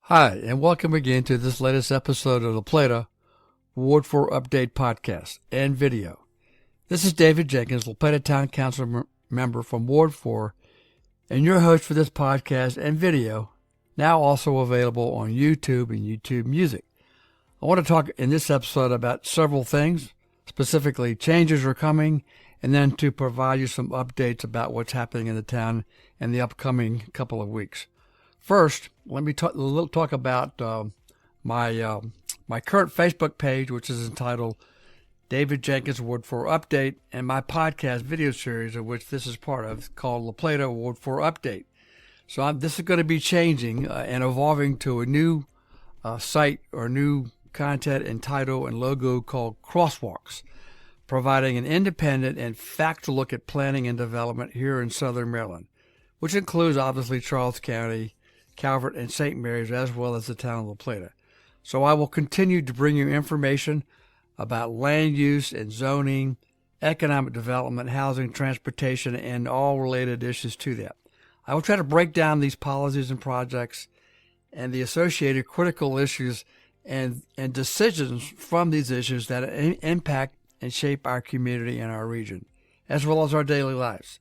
Hi, and welcome again to this latest episode of the Plata Ward 4 Update podcast and video. This is David Jenkins, the Plata Town Council member from Ward 4, and your host for this podcast and video, now also available on YouTube and YouTube Music. I want to talk in this episode about several things, specifically changes are coming, and then to provide you some updates about what's happening in the town in the upcoming couple of weeks. First, let me talk about my current Facebook page, which is entitled David Jenkins Ward 4 Update, and my podcast video series, of which this is part of, called La Plata Ward 4 Update. So this is going to be changing and evolving to a new site or new content and title and logo called Crosswalks, providing an independent and factual look at planning and development here in Southern Maryland, which includes obviously Charles County, Calvert, and St. Mary's, as well as the town of La Plata. So I will continue to bring you information about land use and zoning, economic development, housing, transportation, and all related issues to that. I will try to break down these policies and projects and the associated critical issues and decisions from these issues that impact and shape our community and our region, as well as our daily lives.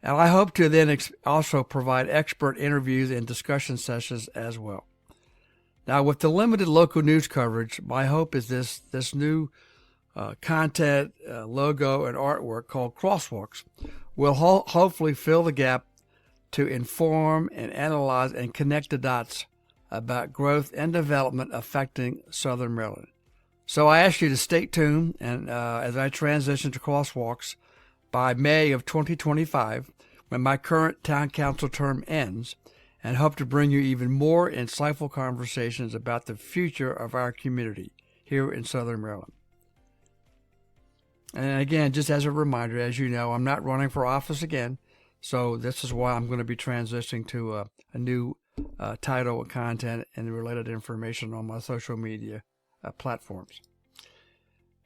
And I hope to then also provide expert interviews and discussion sessions as well. Now, with the limited local news coverage, my hope is this new content, logo, and artwork called Crosswalks will hopefully fill the gap to inform and analyze and connect the dots about growth and development affecting Southern Maryland. So I ask you to stay tuned and as I transition to Crosswalks by May of 2025, when my current town council term ends, and hope to bring you even more insightful conversations about the future of our community here in Southern Maryland. And again, just as a reminder, as you know, I'm not running for office again, so this is why I'm going to be transitioning to a new title and content and related information on my social media platforms.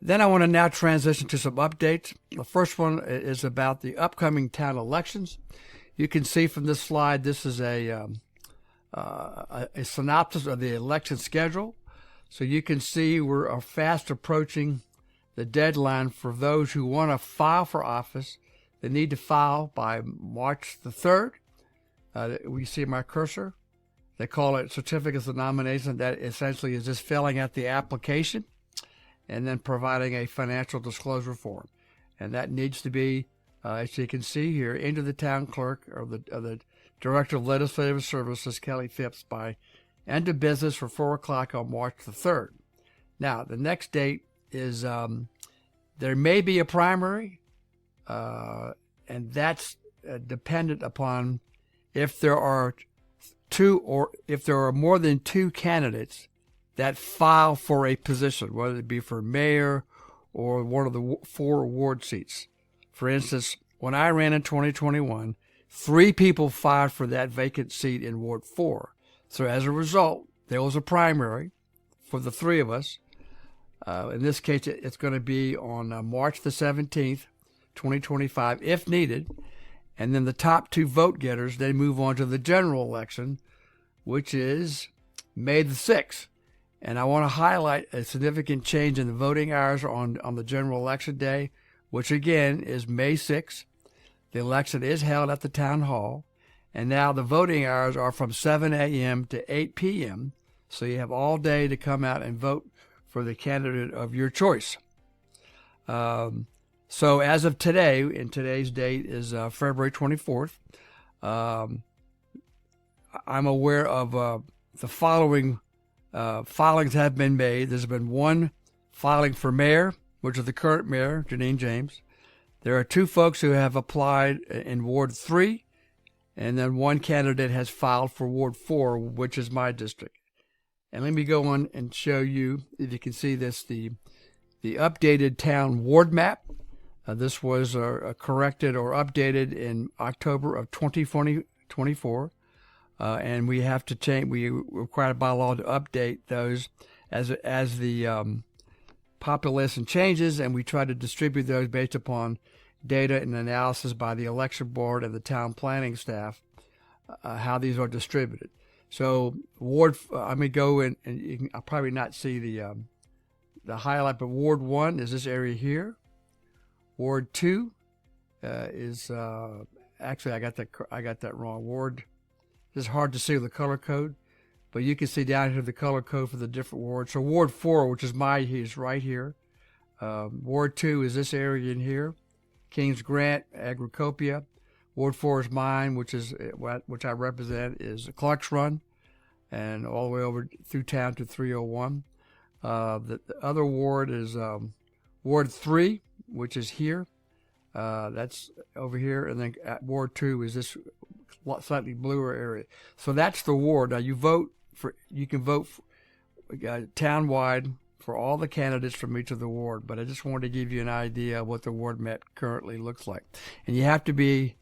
Then I want to now transition to some updates. The first one is about the upcoming town elections. You can see from this slide, this is a synopsis of the election schedule. So you can see we're fast approaching the deadline for those who want to file for office. They need to file by March the 3rd. We see my cursor. They call it certificates of nomination. That essentially is just filling out the application and then providing a financial disclosure form. And that needs to be, as you can see here, into the town clerk or the Director of Legislative Services, Kelly Phipps, by end of business for 4 o'clock on March the 3rd. Now, the next date is, there may be a primary, and that's dependent upon if there are more than two candidates that file for a position, whether it be for mayor or one of the 4 ward seats. For instance, when I ran in 2021, 3 people filed for that vacant seat in Ward 4. So as a result, there was a primary for the 3 of us. In this case, it's going to be on March the 17th, 2025, if needed. And then the top 2 vote getters, they move on to the general election, which is May the 6th. And I want to highlight a significant change in the voting hours on the general election day, which again is May 6th. The election is held at the town hall, and now the voting hours are from 7 a.m. to 8 p.m., so you have all day to come out and vote for the candidate of your choice. So as of today, and today's date is February 24th, I'm aware of the following filings have been made. There's been 1 filing for mayor, which is the current mayor, Janine James. There are 2 folks who have applied in Ward 3, and then 1 candidate has filed for Ward 4, which is my district. And let me go on and show you, if you can see this, the updated town ward map. This was corrected or updated in October of 2024. And we have to change. We are required by law to update those as the population changes, and we try to distribute those based upon data and analysis by the election board and the town planning staff, how these are distributed. So Ward, I may go in, and I'll probably not see the highlight, but Ward 1 is this area here. Ward 2 is actually I got that wrong. Ward, this is hard to see with the color code, but you can see down here the color code for the different wards. So Ward 4, which is is right here. Ward 2 is this area in here. Kings Grant, Agricopia. Ward 4 is mine, which I represent, is Clark's Run, and all the way over through town to 301. The other ward is Ward 3, which is here. That's over here, and then Ward 2 is this slightly bluer area. So that's the ward. Now you can vote town-wide for all the candidates from each of the ward, but I just wanted to give you an idea of what the ward map currently looks like. And you have to be,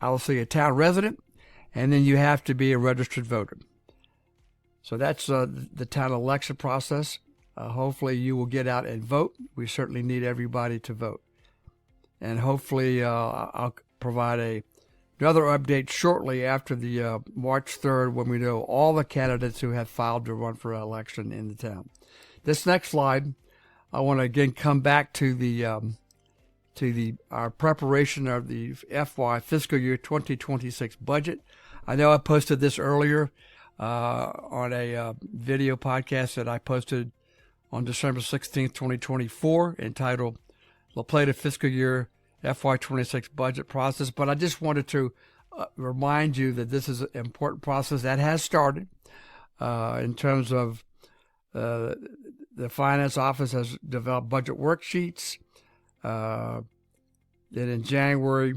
I'll say, a town resident, and then you have to be a registered voter. So that's the town election process. Hopefully you will get out and vote. We certainly need everybody to vote. And hopefully I'll provide another update shortly after the March 3rd, when we know all the candidates who have filed to run for election in the town. This next slide, I want to again come back to our preparation of the FY Fiscal Year 2026 budget. I know I posted this earlier on a video podcast that I posted on December 16th, 2024, entitled La Plata Fiscal Year FY26 budget process, but I just wanted to remind you that this is an important process that has started in terms of the Finance Office has developed budget worksheets. Then in January,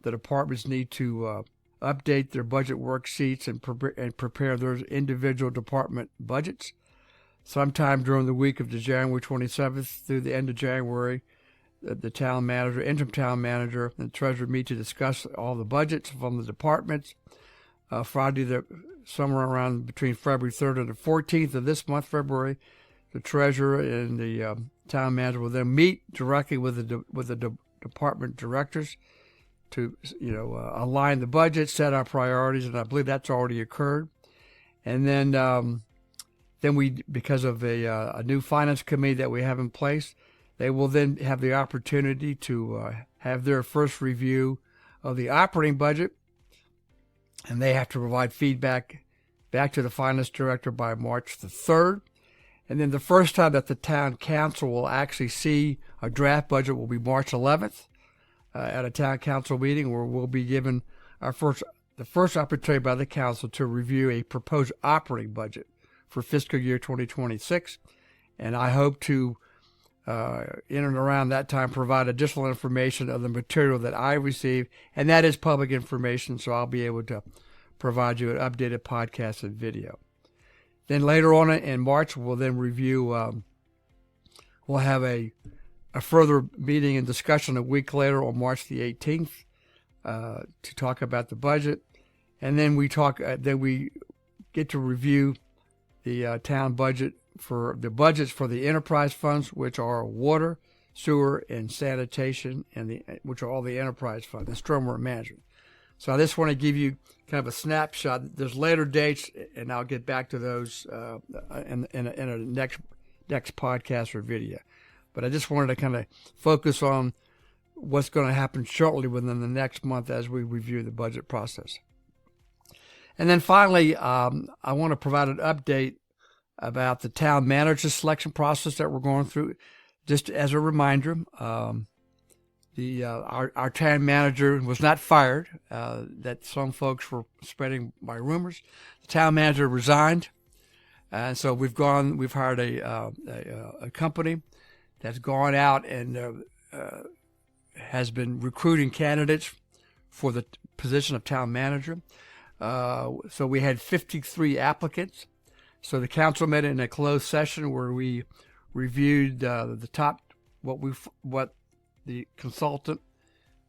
the departments need to update their budget worksheets and prepare their individual department budgets. Sometime during the week of the January 27th through the end of January, the town manager, interim town manager, and treasurer meet to discuss all the budgets from the departments. Friday, somewhere around between February 3rd and the 14th of this month, February, the treasurer and the town manager will then meet directly with the department directors to align the budget, set our priorities, and I believe that's already occurred. And then we, because of a new finance committee that we have in place, they will then have the opportunity to have their first review of the operating budget, and they have to provide feedback back to the finance director by March the 3rd. And then the first time that the town council will actually see a draft budget will be March 11th at a town council meeting, where we'll be given the first opportunity by the council to review a proposed operating budget for fiscal year 2026. And I hope to, in and around that time, provide additional information of the material that I receive, and that is public information, so I'll be able to provide you an updated podcast and video. Then later on in March, we'll then review, we'll have a further meeting and discussion a week later on March the 18th to talk about the budget. And then we get to review the town budget for the budgets for the enterprise funds, which are water, sewer, and sanitation, and which are all the enterprise funds, and stormwater management. So I just want to give you kind of a snapshot. There's later dates, and I'll get back to those in a next podcast or video. But I just wanted to kind of focus on what's going to happen shortly within the next month as we review the budget process. And then finally, I want to provide an update about the town manager selection process that we're going through. Just as a reminder, our town manager was not fired. That some folks were spreading by rumors. The town manager resigned, and so we've hired a company that's gone out and has been recruiting candidates for the position of town manager. So we had 53 applicants. So the council met in a closed session where we reviewed the top, what the consultant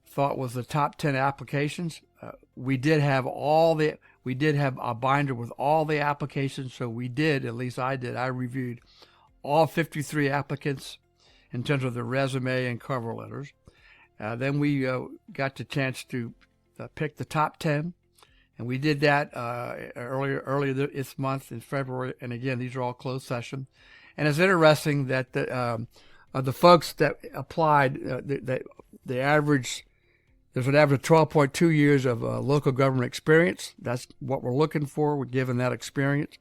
thought was the top 10 applications. We did have a binder with all the applications. So at least I did. I reviewed all 53 applicants in terms of their resume and cover letters. Then we got the chance to pick the top 10. And we did that earlier this month in February. And again, these are all closed session. And it's interesting that the folks that applied, the average, there's an average of 12.2 years of local government experience. That's what we're looking for. We're given that experience.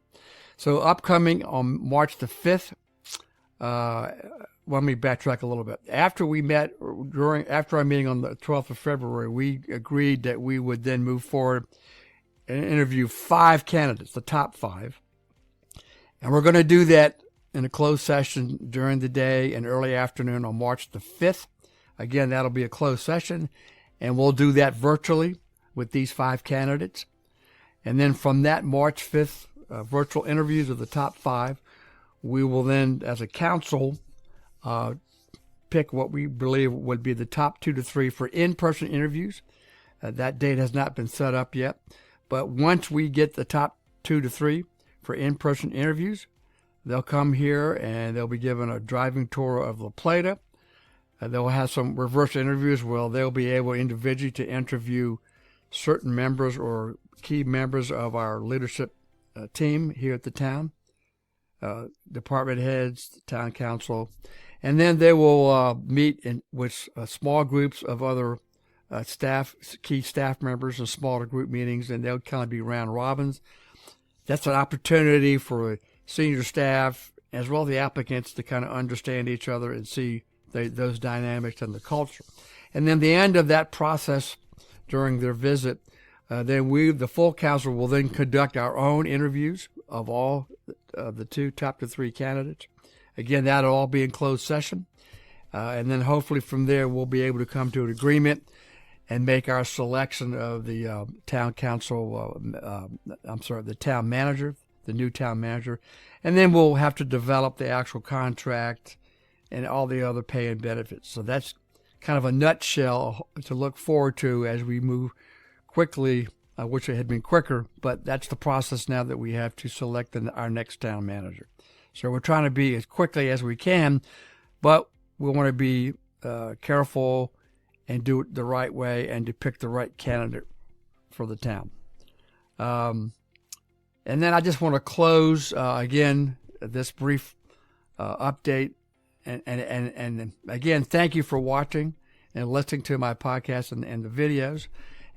So upcoming on March the 5th, let me backtrack a little bit. After our meeting on the 12th of February, we agreed that we would then move forward and interview 5 candidates, the top 5. And we're going to do that in a closed session during the day and early afternoon on March the 5th. Again, that'll be a closed session, and we'll do that virtually with these 5 candidates. And then from that March 5th virtual interviews of the top 5, we will then, as a council, pick what we believe would be the top 2 to 3 for in-person interviews. That date has not been set up yet. But once we get the top 2 to 3 for in-person interviews, they'll come here and they'll be given a driving tour of La Plata. They'll have some reverse interviews where they'll be able individually to interview certain members or key members of our leadership team here at the town, department heads, town council, and then they will meet with small groups of other key staff members in smaller group meetings, and they'll kind of be round robins. That's an opportunity for senior staff as well as the applicants to kind of understand each other and see those dynamics and the culture. And then the end of that process during their visit, then the full council will then conduct our own interviews of all the top 3 candidates. Again, that'll all be in closed session. And then hopefully from there, we'll be able to come to an agreement and make our selection of the town council, the town manager, the new town manager. And then we'll have to develop the actual contract and all the other pay and benefits. So that's kind of a nutshell to look forward to as we move quickly. I wish it had been quicker, but that's the process now that we have to select our next town manager. So we're trying to be as quickly as we can, but we want to be careful and do it the right way and to pick the right candidate for the town. And then I just want to close, again, this brief update. And again, thank you for watching and listening to my podcast and the videos.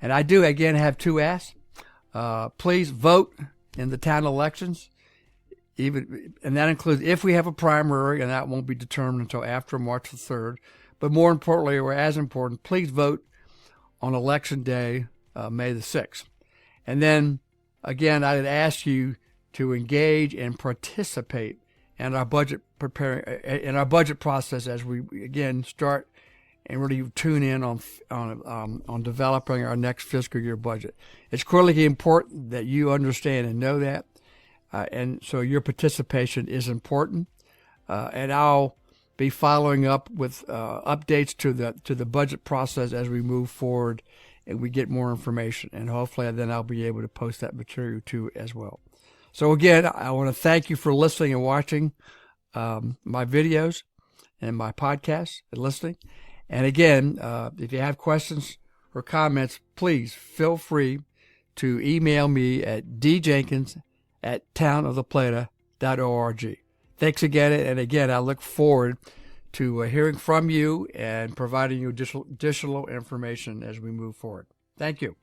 And I do, again, have 2 asks. Please vote in the town elections, and that includes if we have a primary, and that won't be determined until after March the 3rd. But more importantly, or as important, please vote on Election Day, May the 6th. And then, again, I'd ask you to engage and participate in our budget process as we, again, start and really tune in on developing our next fiscal year budget. It's critically important that you understand and know that, and so your participation is important. And I'll be following up with updates to the budget process as we move forward and we get more information. And hopefully then I'll be able to post that material too as well. So again, I want to thank you for listening and watching my videos and my podcasts and listening. And again, if you have questions or comments, please feel free to email me at djenkins@townoftheplata.org. Thanks again, and again, I look forward to hearing from you and providing you additional information as we move forward. Thank you.